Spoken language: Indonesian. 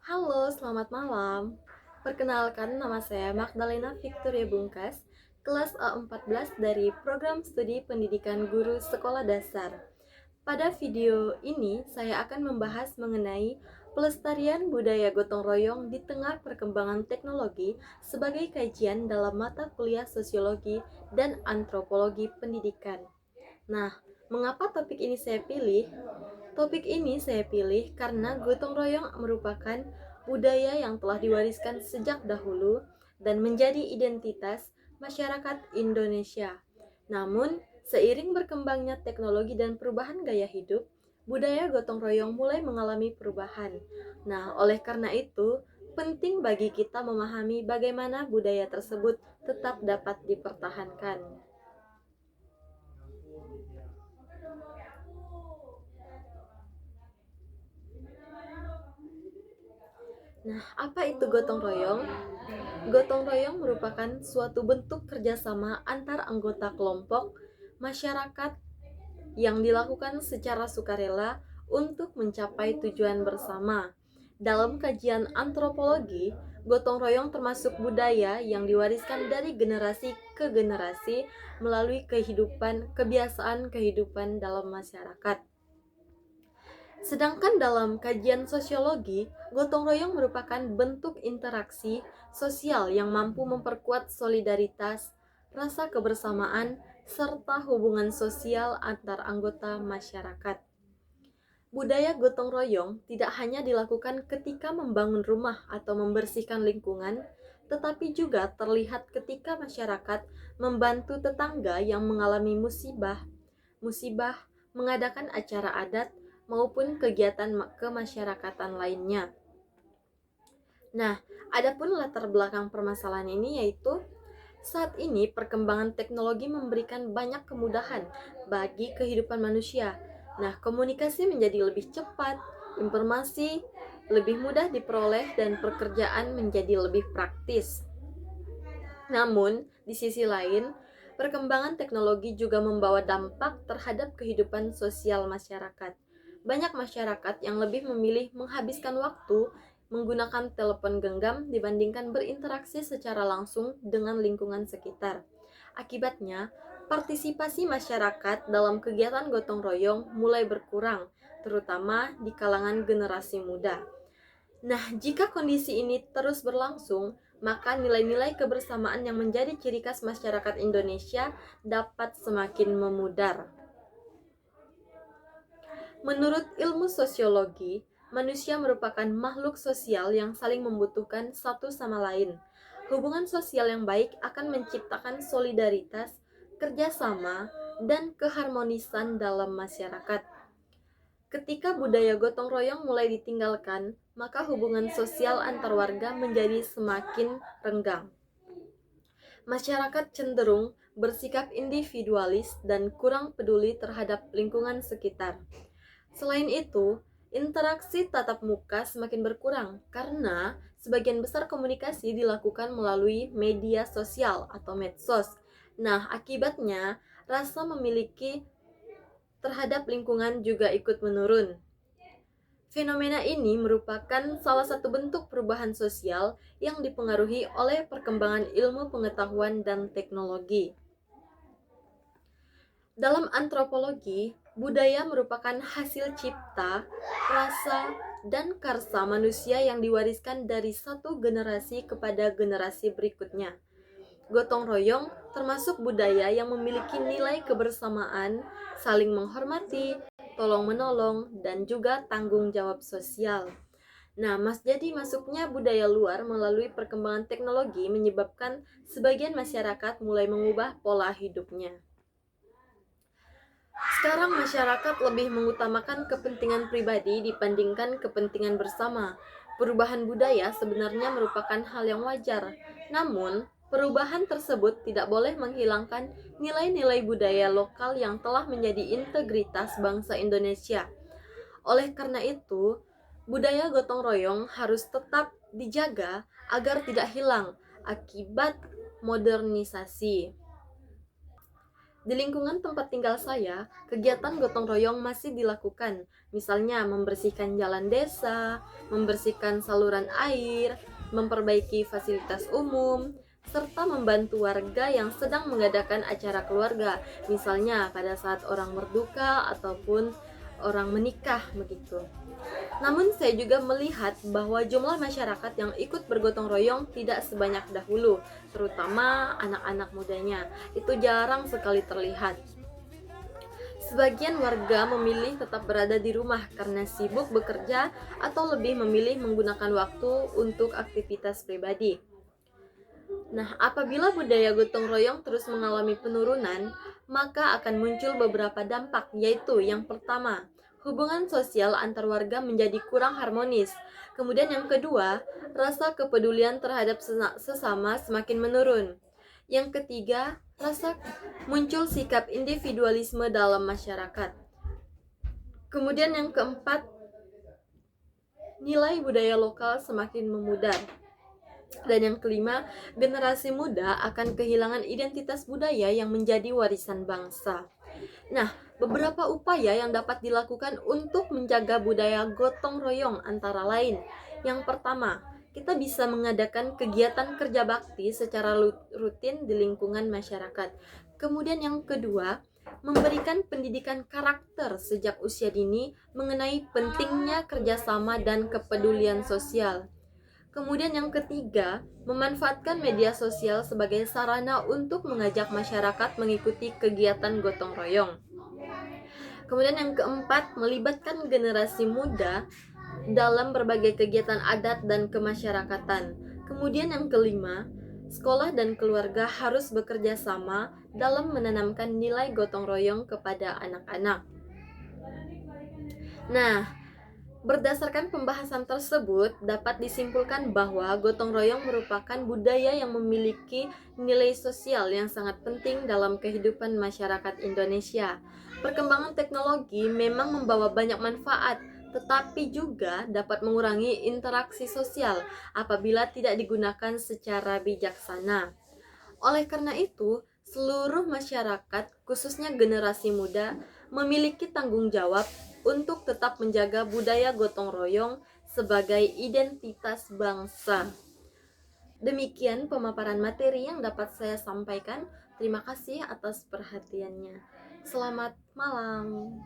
Halo, selamat malam. Perkenalkan, nama saya Magdalena Victoria Bungkas, kelas A14 dari Program Studi Pendidikan Guru Sekolah Dasar. Pada video ini, saya akan membahas mengenai pelestarian budaya gotong royong di tengah perkembangan teknologi sebagai kajian dalam mata kuliah sosiologi dan antropologi pendidikan. Nah, mengapa topik ini saya pilih? Topik ini saya pilih karena gotong royong merupakan budaya yang telah diwariskan sejak dahulu dan menjadi identitas masyarakat Indonesia. Namun, seiring berkembangnya teknologi dan perubahan gaya hidup, budaya gotong royong mulai mengalami perubahan. Nah, oleh karena itu, penting bagi kita memahami bagaimana budaya tersebut tetap dapat dipertahankan. Nah, apa itu gotong royong? Gotong royong merupakan suatu bentuk kerjasama antar anggota kelompok masyarakat yang dilakukan secara sukarela untuk mencapai tujuan bersama. Dalam kajian antropologi, gotong royong termasuk budaya yang diwariskan dari generasi ke generasi melalui kebiasaan kehidupan dalam masyarakat. Sedangkan dalam kajian sosiologi, gotong royong merupakan bentuk interaksi sosial yang mampu memperkuat solidaritas, rasa kebersamaan, serta hubungan sosial antar anggota masyarakat. Budaya gotong royong tidak hanya dilakukan ketika membangun rumah atau membersihkan lingkungan, tetapi juga terlihat ketika masyarakat membantu tetangga yang mengalami musibah, mengadakan acara adat, maupun kegiatan kemasyarakatan lainnya. Nah, adapun latar belakang permasalahan ini yaitu saat ini perkembangan teknologi memberikan banyak kemudahan bagi kehidupan manusia. Nah, komunikasi menjadi lebih cepat, informasi lebih mudah diperoleh, dan pekerjaan menjadi lebih praktis. Namun, di sisi lain, perkembangan teknologi juga membawa dampak terhadap kehidupan sosial masyarakat. Banyak masyarakat yang lebih memilih menghabiskan waktu menggunakan telepon genggam dibandingkan berinteraksi secara langsung dengan lingkungan sekitar. Akibatnya, partisipasi masyarakat dalam kegiatan gotong royong mulai berkurang, terutama di kalangan generasi muda. Nah, jika kondisi ini terus berlangsung, maka nilai-nilai kebersamaan yang menjadi ciri khas masyarakat Indonesia dapat semakin memudar. Menurut ilmu sosiologi, manusia merupakan makhluk sosial yang saling membutuhkan satu sama lain. Hubungan sosial yang baik akan menciptakan solidaritas, kerjasama, dan keharmonisan dalam masyarakat. Ketika budaya gotong royong mulai ditinggalkan, maka hubungan sosial antar warga menjadi semakin renggang. Masyarakat cenderung bersikap individualis dan kurang peduli terhadap lingkungan sekitar. Selain itu, interaksi tatap muka semakin berkurang karena sebagian besar komunikasi dilakukan melalui media sosial atau medsos. Nah, akibatnya rasa memiliki terhadap lingkungan juga ikut menurun. Fenomena ini merupakan salah satu bentuk perubahan sosial yang dipengaruhi oleh perkembangan ilmu pengetahuan dan teknologi. Dalam antropologi, budaya merupakan hasil cipta, rasa, dan karsa manusia yang diwariskan dari satu generasi kepada generasi berikutnya. Gotong royong termasuk budaya yang memiliki nilai kebersamaan, saling menghormati, tolong-menolong, dan juga tanggung jawab sosial. Nah, jadi masuknya budaya luar melalui perkembangan teknologi menyebabkan sebagian masyarakat mulai mengubah pola hidupnya. Sekarang masyarakat lebih mengutamakan kepentingan pribadi dibandingkan kepentingan bersama. Perubahan budaya sebenarnya merupakan hal yang wajar. Namun, perubahan tersebut tidak boleh menghilangkan nilai-nilai budaya lokal yang telah menjadi integritas bangsa Indonesia. Oleh karena itu, budaya gotong royong harus tetap dijaga agar tidak hilang akibat modernisasi. Di lingkungan tempat tinggal saya, kegiatan gotong royong masih dilakukan. Misalnya membersihkan jalan desa, membersihkan saluran air, memperbaiki fasilitas umum, serta membantu warga yang sedang mengadakan acara keluarga. Misalnya pada saat orang berduka ataupun orang menikah begitu. Namun saya juga melihat bahwa jumlah masyarakat yang ikut bergotong royong tidak sebanyak dahulu, terutama anak-anak mudanya. Itu jarang sekali terlihat. Sebagian warga memilih tetap berada di rumah karena sibuk bekerja atau lebih memilih menggunakan waktu untuk aktivitas pribadi. Nah, apabila budaya gotong royong terus mengalami penurunan, maka akan muncul beberapa dampak, yaitu yang pertama, hubungan sosial antar warga menjadi kurang harmonis. Kemudian yang kedua, rasa kepedulian terhadap sesama semakin menurun. Yang ketiga, muncul sikap individualisme dalam masyarakat. Kemudian yang keempat, nilai budaya lokal semakin memudar. Dan yang kelima, generasi muda akan kehilangan identitas budaya yang menjadi warisan bangsa. Nah, beberapa upaya yang dapat dilakukan untuk menjaga budaya gotong royong antara lain. Yang pertama, kita bisa mengadakan kegiatan kerja bakti secara rutin di lingkungan masyarakat. Kemudian yang kedua, memberikan pendidikan karakter sejak usia dini mengenai pentingnya kerjasama dan kepedulian sosial. Kemudian yang ketiga, memanfaatkan media sosial sebagai sarana untuk mengajak masyarakat mengikuti kegiatan gotong royong. Kemudian yang keempat, melibatkan generasi muda dalam berbagai kegiatan adat dan kemasyarakatan. Kemudian yang kelima, sekolah dan keluarga harus bekerja sama dalam menanamkan nilai gotong royong kepada anak-anak. Nah, berdasarkan pembahasan tersebut, dapat disimpulkan bahwa gotong royong merupakan budaya yang memiliki nilai sosial yang sangat penting dalam kehidupan masyarakat Indonesia. Perkembangan teknologi memang membawa banyak manfaat, tetapi juga dapat mengurangi interaksi sosial apabila tidak digunakan secara bijaksana. Oleh karena itu, seluruh masyarakat, khususnya generasi muda, memiliki tanggung jawab untuk tetap menjaga budaya gotong royong sebagai identitas bangsa. Demikian pemaparan materi yang dapat saya sampaikan. Terima kasih atas perhatiannya. Selamat malam.